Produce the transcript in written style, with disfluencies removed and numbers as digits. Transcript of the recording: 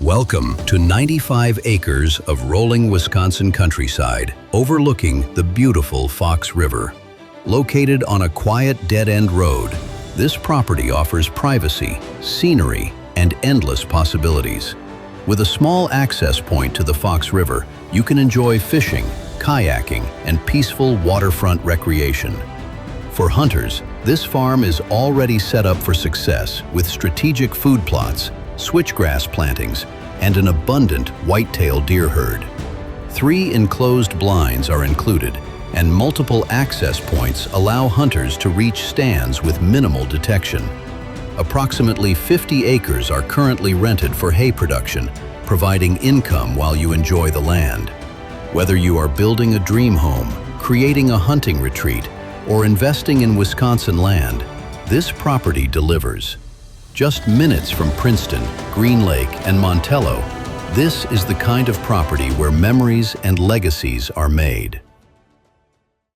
Welcome to 95 acres of rolling Wisconsin countryside, overlooking the beautiful Fox River. Located on a quiet dead-end road, this property offers privacy, scenery, and endless possibilities. With a small access point to the Fox River, you can enjoy fishing, kayaking, and peaceful waterfront recreation. For hunters, this farm is already set up for success with strategic food plots, switchgrass plantings, and an abundant whitetail deer herd. 3 enclosed blinds are included, and multiple access points allow hunters to reach stands with minimal detection. Approximately 50 acres are currently rented for hay production, providing income while you enjoy the land. Whether you are building a dream home, creating a hunting retreat, or investing in Wisconsin land, this property delivers. Just minutes from Princeton, Green Lake, and Montello, this is the kind of property where memories and legacies are made.